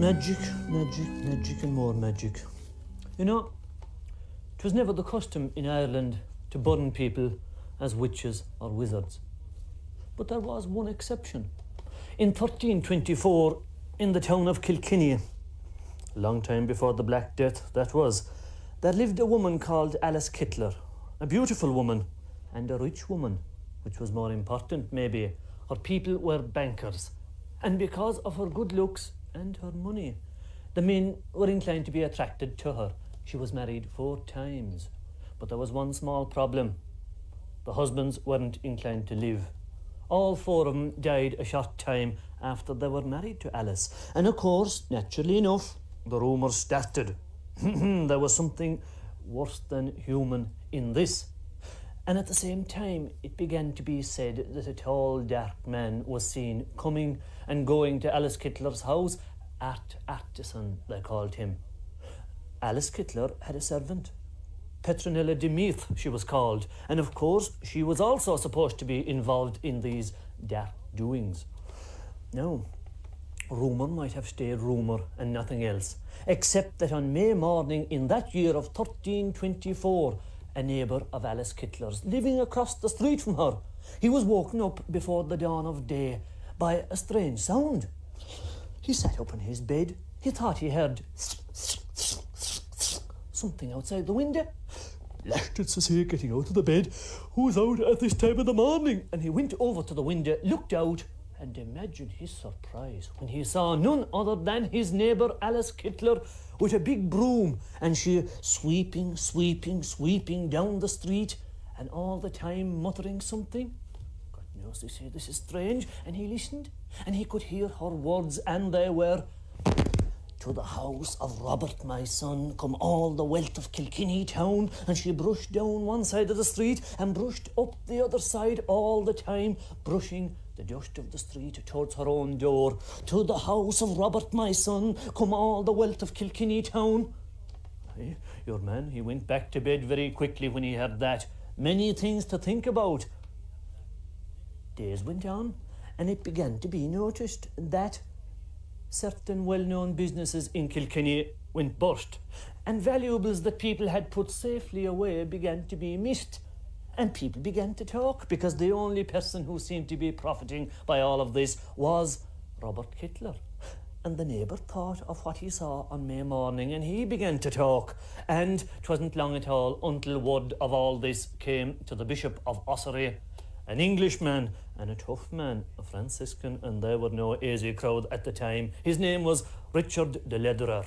Magic, magic, magic and more magic. You know, 'twas never the custom in Ireland to burn people as witches or wizards. But there was one exception. In 1324, in the town of Kilkenny, a long time before the Black Death that was, there lived a woman called Alice Kyteler, a beautiful woman and a rich woman, which was more important maybe. Her people were bankers, and because of her good looks and her money, the men were inclined to be attracted to her. She was married 4 times, but there was one small problem. The husbands weren't inclined to live. All 4 of them died a short time after they were married to Alice. And of course, naturally enough, the rumours started. There was something worse than human in this. And at the same time, it began to be said that a tall, dark man was seen coming and going to Alice Kyteler's house. Artisan, they called him. Alice Kyteler had a servant. Petronilla de Meath, she was called, and of course she was also supposed to be involved in these dark doings. Now, rumour might have stayed rumour and nothing else, except that on May morning in that year of 1324, a neighbour of Alice Kyteler's, living across the street from her, he was woken up before the dawn of day by a strange sound. He sat up in his bed. He thought he heard something outside the window. Blasted, says he, getting out of the bed. Who's out at this time of the morning? And he went over to the window, looked out, and imagine his surprise when he saw none other than his neighbour Alice Kyteler with a big broom, and she sweeping down the street, and all the time muttering something. God knows, they say this is strange. And he listened, and he could hear her words, and they were, "To the house of Robert, my son, come all the wealth of Kilkenny town." And she brushed down one side of the street and brushed up the other side, all the time brushing the dust of the street towards her own door. "To the house of Robert, my son, come all the wealth of Kilkenny town." Hey, your man, he went back to bed very quickly when he heard that. Many things to think about. Days went on, and it began to be noticed that certain well-known businesses in Kilkenny went bust, and valuables that people had put safely away began to be missed. And people began to talk, because the only person who seemed to be profiting by all of this was Robert Kyteler. And the neighbour thought of what he saw on May morning, and he began to talk. And 'twasn't long at all until word of all this came to the Bishop of Ossory, an Englishman and a tough man, a Franciscan, and they were no easy crowd at the time. His name was Richard de Lederer.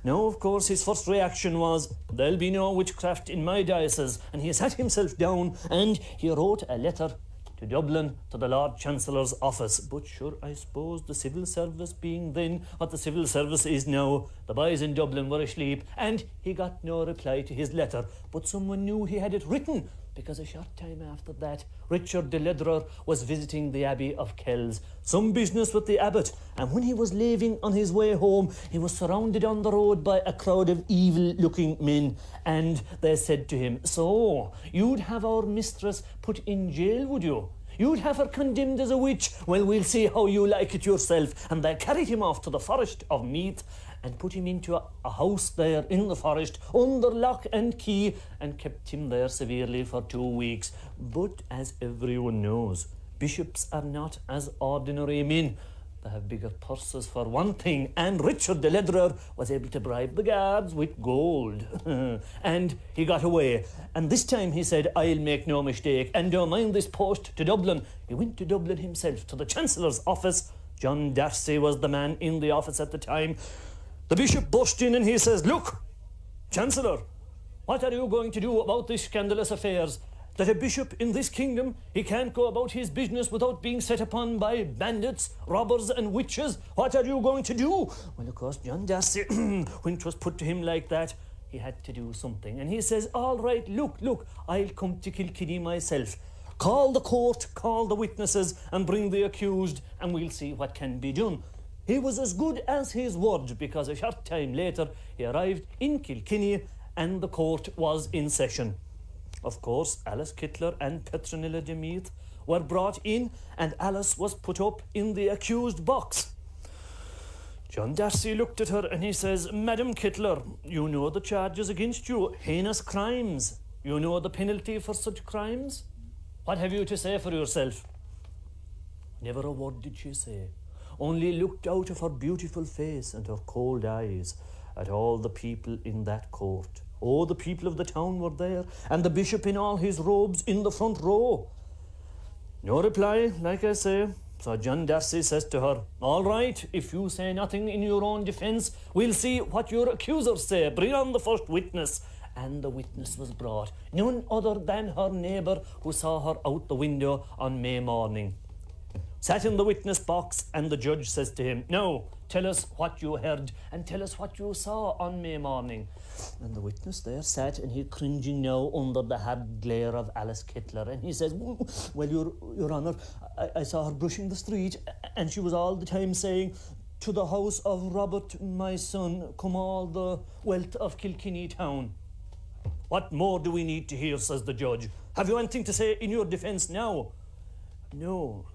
Now, of course, his first reaction was, "There'll be no witchcraft in my diocese," and he sat himself down and he wrote a letter to Dublin, to the Lord Chancellor's office. But sure, I suppose the civil service being then what the civil service is now, the boys in Dublin were asleep, and he got no reply to his letter. But someone knew he had it written, because a short time after that, Richard de Lederer was visiting the Abbey of Kells, some business with the abbot, and when he was leaving on his way home, he was surrounded on the road by a crowd of evil-looking men, and they said to him, "So, you'd have our mistress put in jail, would you? You'd have her condemned as a witch? Well, we'll see how you like it yourself." And they carried him off to the forest of Meath and put him into a house there in the forest under lock and key, and kept him there severely for 2 weeks. But as everyone knows, bishops are not as ordinary men. They have bigger purses for one thing, and Richard de Lederer was able to bribe the guards with gold. And he got away. And this time he said, "I'll make no mistake, and don't mind this post to Dublin." He went to Dublin himself, to the Chancellor's office. John Darcy was the man in the office at the time. The bishop burst in and he says, "Look, Chancellor, what are you going to do about these scandalous affairs? That a bishop in this kingdom, he can't go about his business without being set upon by bandits, robbers and witches. What are you going to do?" Well, of course, John Darcy, when it was put to him like that, he had to do something. And he says, "All right, look, I'll come to Kilkenny myself. Call the court, call the witnesses, and bring the accused, and we'll see what can be done." He was as good as his word, because a short time later he arrived in Kilkenny and the court was in session. Of course, Alice Kyteler and Petronilla de Meath were brought in, and Alice was put up in the accused box. John Darcy looked at her and he says, Madam Kyteler, you know the charges against you, heinous crimes. You know the penalty for such crimes? What have you to say for yourself? Never a word did she say, only looked out of her beautiful face and her cold eyes at all the people in that court. Oh, the people of the town were there, and the bishop in all his robes in the front row. No reply, like I say. So John Darcy says to her, all right, if you say nothing in your own defence, we'll see what your accusers say. Bring on the first witness. And the witness was brought, none other than her neighbour who saw her out the window on May morning. Sat in the witness box, and the judge says to him, now, tell us what you heard and tell us what you saw on May morning. And the witness there sat, and he cringing now under the hard glare of Alice Kyteler, and he says, well, your honour, I saw her brushing the street, and she was all the time saying, to the house of Robert, my son, come all the wealth of Kilkenny town. What more do we need to hear, says the judge. Have you anything to say in your defence now? No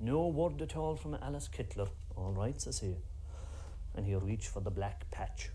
word at all from Alice Kyteler. All right, says he. And he reached for the black patch.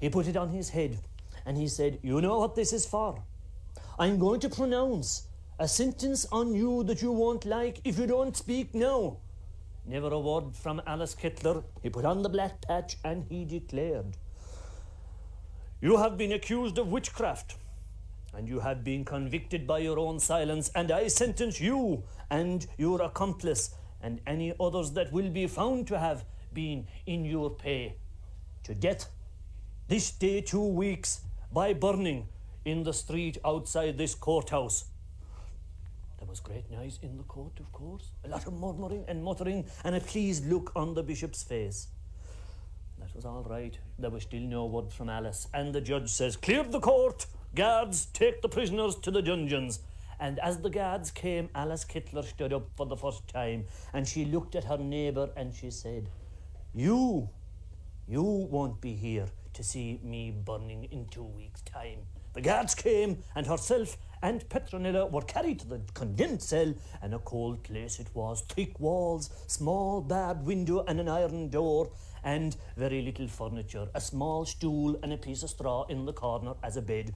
He put it on his head, and he said, you know what this is for? I'm going to pronounce a sentence on you that you won't like if you don't speak now. Never a word from Alice Kyteler. He put on the black patch, and he declared, you have been accused of witchcraft, and you have been convicted by your own silence, and I sentence you and your accomplice and any others that will be found to have been in your pay to death this day 2 weeks by burning in the street outside this courthouse. There was great noise in the court, of course, a lot of murmuring and muttering, and a pleased look on the bishop's face. That was all right. There was still no word from Alice, and the judge says, clear the court, guards, take the prisoners to the dungeons. And as the guards came, Alice Kyteler stood up for the first time, and she looked at her neighbour and she said, you won't be here to see me burning in 2 weeks' time. The guards came, and herself and Petronilla were carried to the condemned cell, and a cold place it was, thick walls, small barred window and an iron door, and very little furniture, a small stool and a piece of straw in the corner as a bed.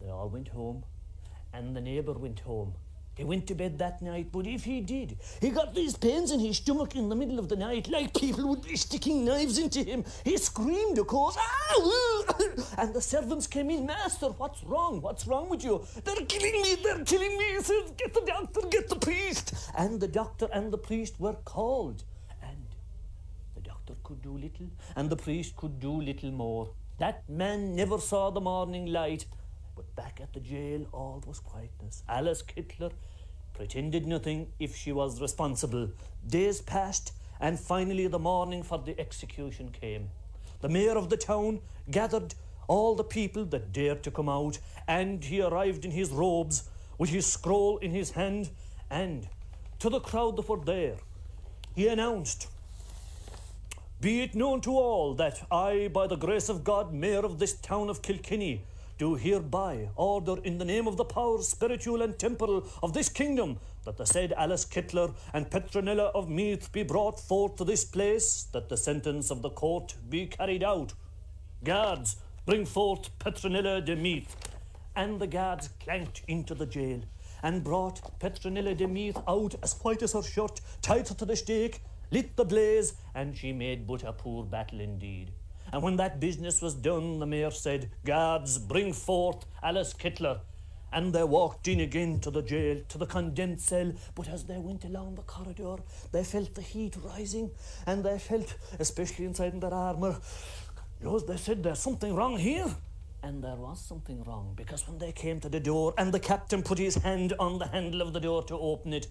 They all went home, and the neighbour went home. He went to bed that night, but if he did, he got these pains in his stomach in the middle of the night, like people would be sticking knives into him. He screamed, of course, and the servants came in, master, what's wrong? What's wrong with you? They're killing me. He says, get the doctor, get the priest. And the doctor and the priest were called, and the doctor could do little, and the priest could do little more. That man never saw the morning light. But back at the jail, all was quietness. Alice Kyteler pretended nothing if she was responsible. Days passed, and finally the morning for the execution came. The mayor of the town gathered all the people that dared to come out, and he arrived in his robes with his scroll in his hand, and to the crowd that were there, he announced, be it known to all that I, by the grace of God, mayor of this town of Kilkenny, do hereby order in the name of the powers spiritual and temporal of this kingdom that the said Alice Kyteler and Petronilla of Meath be brought forth to this place, that the sentence of the court be carried out. Guards, bring forth Petronilla de Meath. And the guards clanked into the jail and brought Petronilla de Meath out as white as her shirt, tied her to the stake, lit the blaze, and she made but a poor battle indeed. And when that business was done, the mayor said, guards, bring forth Alice Kyteler. And they walked in again to the jail, to the condemned cell. But as they went along the corridor, they felt the heat rising, and they felt, especially inside in their armour, they said, there's something wrong here. And there was something wrong, because when they came to the door, and the captain put his hand on the handle of the door to open it,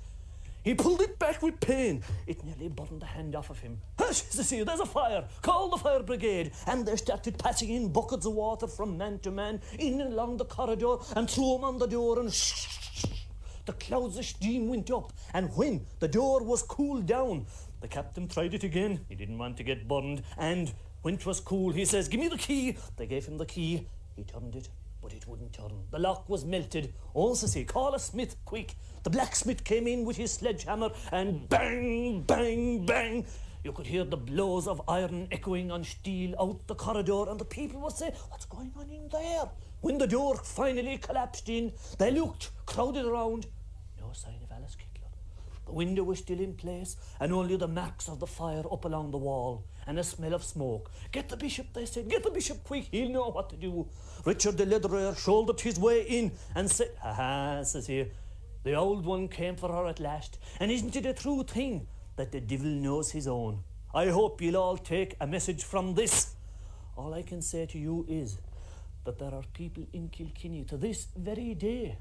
he pulled it back with pain. It nearly burned the hand off of him. Hush, says he, there's a fire. Call the fire brigade. And they started passing in buckets of water from man to man, in and along the corridor, and threw them on the door, and the clouds of steam went up. And when the door was cooled down, the captain tried it again. He didn't want to get burned. And when it was cool, he says, give me the key. They gave him the key. He turned it, but it wouldn't turn. The lock was melted. Oh, says he, call a smith, quick. The blacksmith came in with his sledgehammer, and bang, bang, bang. You could hear the blows of iron echoing on steel out the corridor, and the people would say, "What's going on in there?" When the door finally collapsed in, they looked, crowded around. No sign of Alice Kyteler. The window was still in place, and only the marks of the fire up along the wall, and a smell of smoke. "Get the bishop," they said. "Get the bishop quick, he'll know what to do." Richard the Leatherer shouldered his way in and said, "Ha," says he, "the old one came for her at last, and isn't it a true thing that the devil knows his own? I hope you'll all take a message from this. All I can say to you is that there are people in Kilkenny to this very day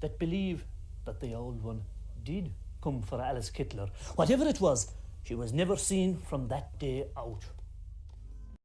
that believe that the old one did come for Alice Kyteler. Whatever it was, she was never seen from that day out."